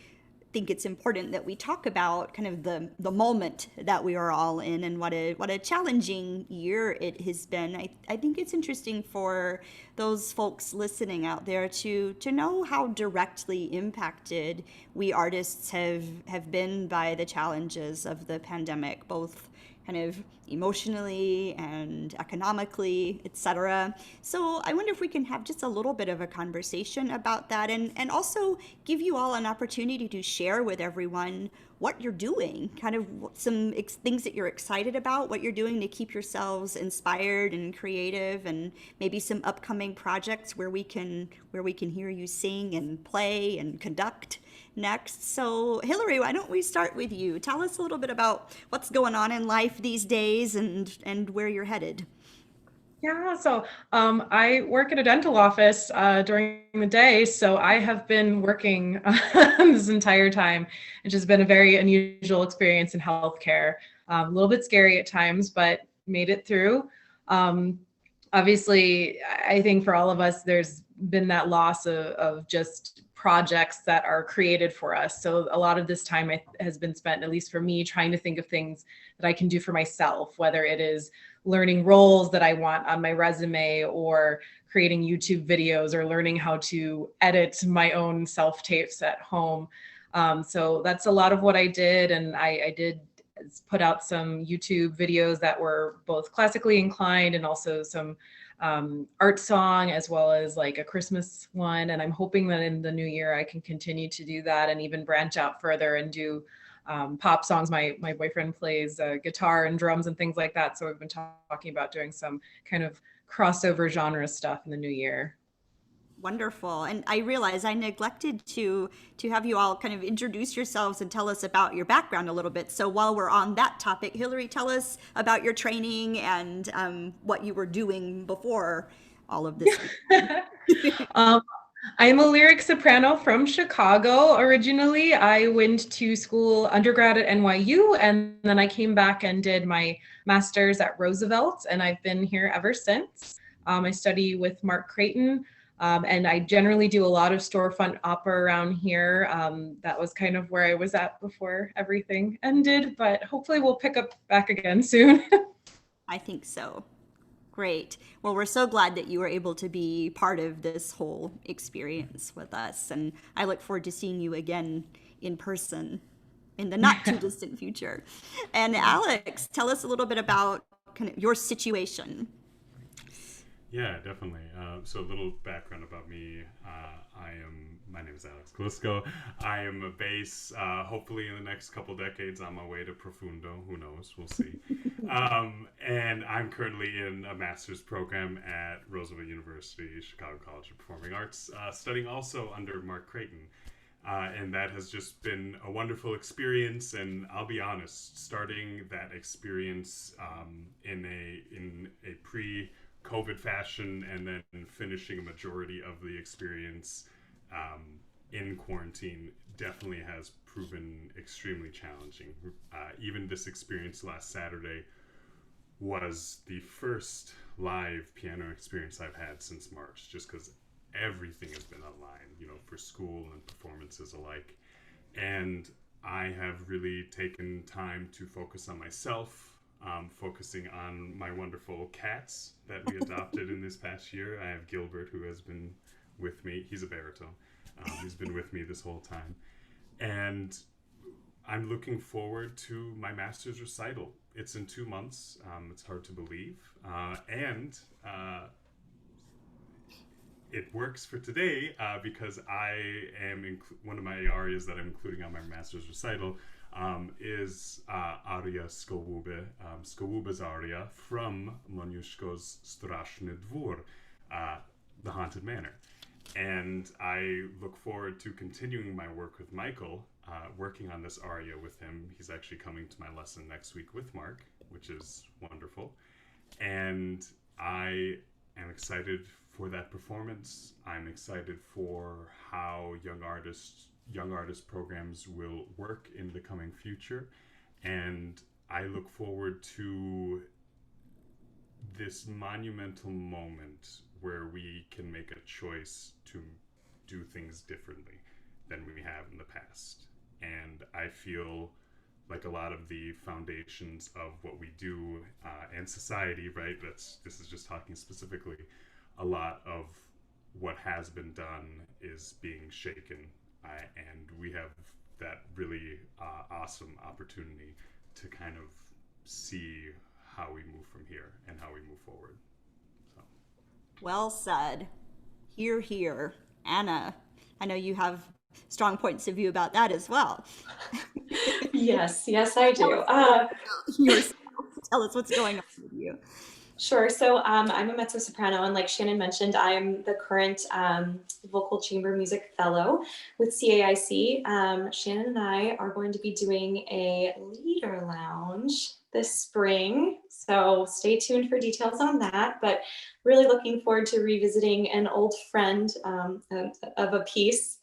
think it's important that we talk about kind of the moment that we are all in, and what a challenging year it has been. I think it's interesting for those folks listening out there to know how directly impacted we artists have been by the challenges of the pandemic, both kind of emotionally and economically, etc. So I wonder if we can have just a little bit of a conversation about that, and also give you all an opportunity to share with everyone what you're doing, kind of some things that you're excited about, what you're doing to keep yourselves inspired and creative, and maybe some upcoming projects where we can hear you sing and play and conduct next. So Hillary, why don't we start with you? Tell us a little bit about what's going on in life these days and where you're headed. Yeah, so I work at a dental office during the day, so I have been working this entire time. It's just been a very unusual experience in healthcare. A little bit scary at times, but made it through. Obviously, I think for all of us, there's been that loss of just projects that are created for us. So a lot of this time has been spent, at least for me, trying to think of things that I can do for myself, whether it is learning roles that I want on my resume, or creating YouTube videos, or learning how to edit my own self-tapes at home. So that's a lot of what I did. And I did put out some YouTube videos that were both classically inclined and also some art song, as well as like a Christmas one. And I'm hoping that in the new year I can continue to do that and even branch out further and do pop songs. My boyfriend plays guitar and drums and things like that. So we've been talking about doing some kind of crossover genre stuff in the new year. Wonderful. And I realize I neglected to have you all kind of introduce yourselves and tell us about your background a little bit. So while we're on that topic, Hillary, tell us about your training and what you were doing before all of this. I'm a lyric soprano from Chicago originally. I went to school undergrad at NYU, and then I came back and did my master's at Roosevelt, and I've been here ever since. I study with Mark Creighton. And I generally do a lot of storefront opera around here. That was kind of where I was at before everything ended, but hopefully we'll pick up back again soon. I think so. Great. Well, we're so glad that you were able to be part of this whole experience with us. And I look forward to seeing you again in person in the not too distant future. And Alex, tell us a little bit about kind of your situation. Yeah, definitely. So a little background about me. My name is Alex KOLYSZKO. I am a bass. Hopefully in the next couple decades, on my way to Profundo. Who knows? We'll see. And I'm currently in a master's program at Roosevelt University, Chicago College of Performing Arts, studying also under Mark Creighton. And that has just been a wonderful experience. And I'll be honest, starting that experience in a pre-COVID fashion, and then finishing a majority of the experience in quarantine definitely has proven extremely challenging. Even this experience last Saturday was the first live piano experience I've had since March, just because everything has been online, for school and performances alike. And I have really taken time to focus on myself, focusing on my wonderful cats that we adopted in this past year. I have Gilbert, who has been with me. He's a baritone. He's been with me this whole time. And I'm looking forward to my master's recital. It's in 2 months. It's hard to believe. And it works for today because I am one of my arias that I'm including on my master's recital is aria Skowube's aria from Moniuszko's Straszny Dwór, The Haunted Manor. And I look forward to continuing my work with Michael, working on this aria with him. He's actually coming to my lesson next week with Mark, which is wonderful. And I am excited for that performance. I'm excited for how young artist programs will work in the coming future. And I look forward to this monumental moment where we can make a choice to do things differently than we have in the past. And I feel like a lot of the foundations of what we do and society, right? This is just talking specifically. A lot of what has been done is being shaken, and we have that really awesome opportunity to kind of see how we move from here and how we move forward. So. Well said. Hear, hear. Anna, I know you have strong points of view about that as well. Yes, I do. Tell us what's going on with you. Sure. So I'm a mezzo-soprano, and like Shannon mentioned, I am the current vocal chamber music fellow with CAIC. Shannon and I are going to be doing a leader lounge this spring, so stay tuned for details on that. But really looking forward to revisiting an old friend of a piece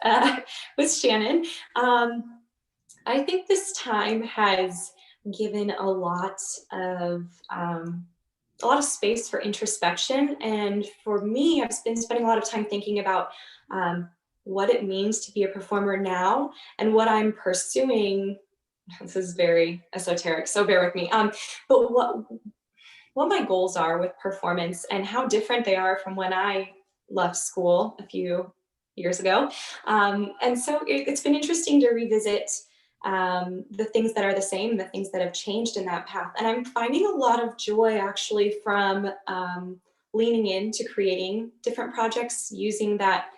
with Shannon. I think this time has given a lot of space for introspection. And for me, I've been spending a lot of time thinking about what it means to be a performer now and what I'm pursuing. This is very esoteric, so bear with me. But what my goals are with performance and how different they are from when I left school a few years ago. And so it's been interesting to revisit the things that are the same, the things that have changed in that path. And I'm finding a lot of joy actually from leaning into creating different projects, using that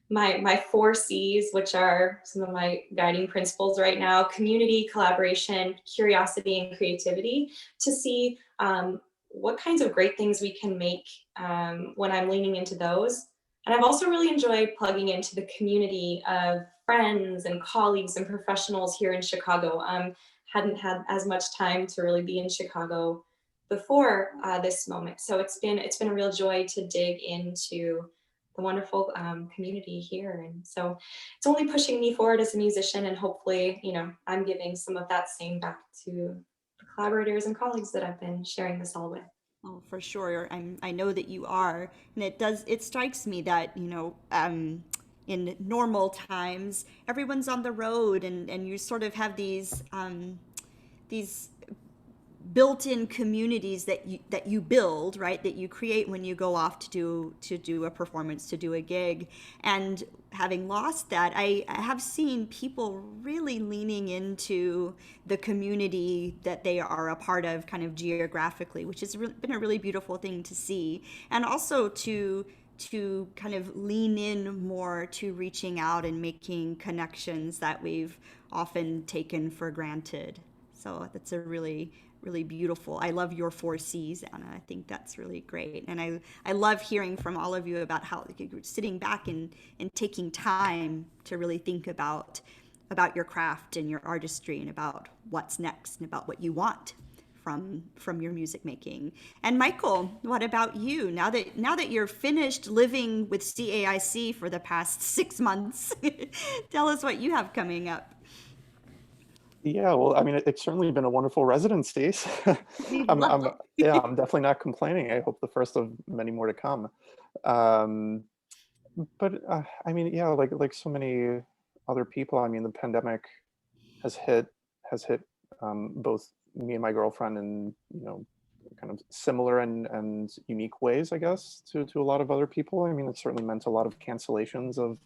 my 4 C's, which are some of my guiding principles right now: community, collaboration, curiosity, and creativity, to see what kinds of great things we can make when I'm leaning into those. And I've also really enjoyed plugging into the community of friends and colleagues and professionals here in Chicago. Hadn't had as much time to really be in Chicago before this moment. So it's been a real joy to dig into the wonderful community here. And so it's only pushing me forward as a musician, and hopefully, I'm giving some of that same back to the collaborators and colleagues that I've been sharing this all with. Oh, for sure. I know that you are. And it strikes me that, in normal times, everyone's on the road and you sort of have these built-in communities that you build, right, that you create when you go off to do a performance, to do a gig. And having lost that, I have seen people really leaning into the community that they are a part of, kind of geographically, which has been a really beautiful thing to see. And also to kind of lean in more to reaching out and making connections that we've often taken for granted. So that's a really beautiful. I love your four C's, Anna. I think that's really great. And I love hearing from all of you about how you're sitting back and taking time to really think about your craft and your artistry and about what's next and about what you want from your music making. And Michael, what about you? Now that you're finished living with CAIC for the past 6 months, tell us what you have coming up. Yeah, well, I mean, it's certainly been a wonderful residency. We've I'm, loved I'm, yeah, I'm definitely not complaining. I hope the first of many more to come. Um, but I mean, yeah, like so many other people, I mean, the pandemic has hit both me and my girlfriend in, kind of similar and unique ways, I guess, to a lot of other people. I mean, it certainly meant a lot of cancellations of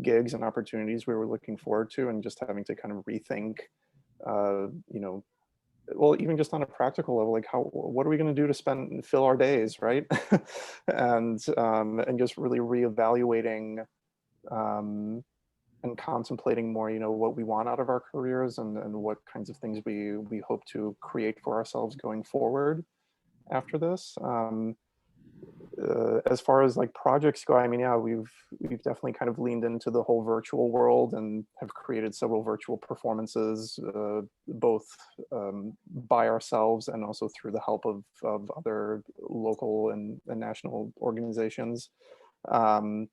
gigs and opportunities we were looking forward to, and just having to kind of rethink, uh, you know, well, even just on a practical level, like what are we going to do to fill our days, right? And just really reevaluating, um, and contemplating more, what we want out of our careers, and what kinds of things we hope to create for ourselves going forward after this. As far as like projects go, I mean, yeah, we've definitely kind of leaned into the whole virtual world and have created several virtual performances, both by ourselves and also through the help of other local and national organizations. Um,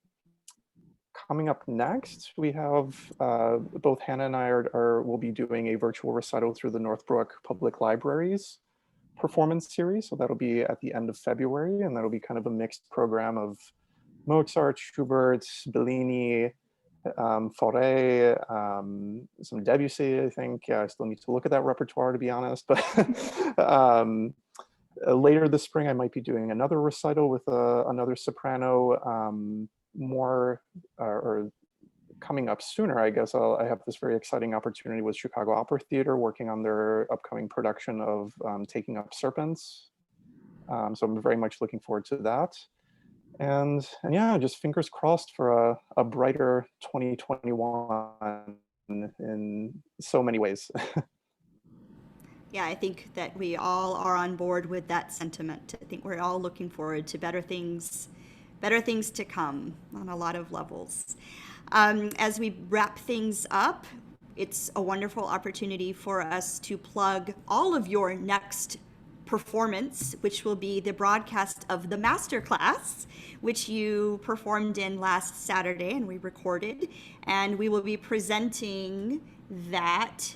Coming up next, we have both Hannah and I will be doing a virtual recital through the Northbrook Public Library's performance series. So that'll be at the end of February, and that'll be kind of a mixed program of Mozart, Schubert, Bellini, Fauré, some Debussy, I think. Yeah, I still need to look at that repertoire, to be honest. But later this spring, I might be doing another recital with another soprano. More or coming up sooner, I guess, I have this very exciting opportunity with Chicago Opera Theater, working on their upcoming production of Taking Up Serpents. So I'm very much looking forward to that. And yeah, just fingers crossed for a brighter 2021 in so many ways. Yeah, I think that we all are on board with that sentiment. I think we're all looking forward to better things to come on a lot of levels. As we wrap things up, it's a wonderful opportunity for us to plug all of your next performance, which will be the broadcast of the masterclass, which you performed in last Saturday and we recorded. And we will be presenting that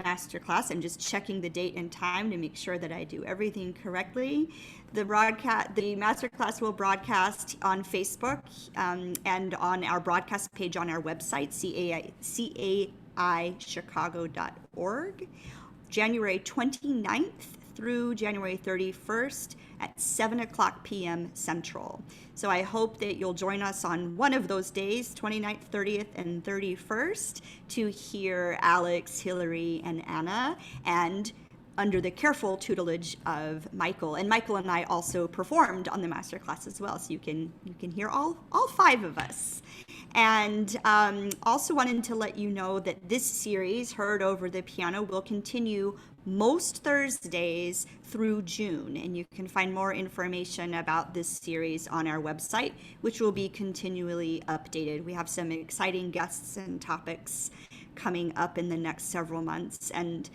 masterclass. I'm just checking the date and time to make sure that I do everything correctly. The masterclass will broadcast on Facebook and on our broadcast page on our website, CAIChicago.org, January 29th through January 31st at 7:00 p.m. Central. So I hope that you'll join us on one of those days, 29th, 30th, and 31st, to hear Alex, Hillary, and Anna, and under the careful tutelage of Michael. And Michael and I also performed on the masterclass as well, so you can hear all five of us. And also wanted to let you know that this series, Heard Over the Piano, will continue most Thursdays through June, and you can find more information about this series on our website, which will be continually updated. We have some exciting guests and topics coming up in the next several months. And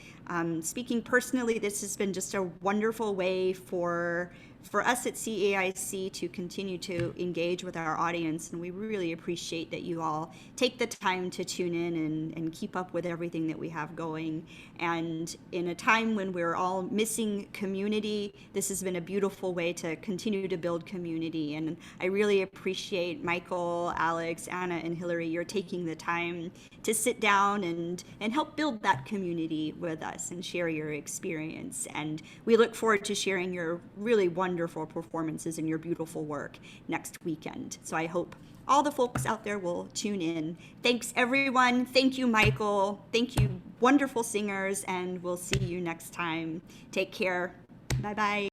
speaking personally, this has been just a wonderful way for for us at CAIC to continue to engage with our audience, and we really appreciate that you all take the time to tune in and keep up with everything that we have going. And in a time when we're all missing community, this has been a beautiful way to continue to build community. And I really appreciate Michael, Alex, Anna, and Hillary, you're taking the time to sit down and help build that community with us and share your experience. And we look forward to sharing your really wonderful performances and your beautiful work next weekend. So I hope all the folks out there will tune in. Thanks, everyone. Thank you, Michael. Thank you, wonderful singers, and we'll see you next time. Take care. Bye-bye.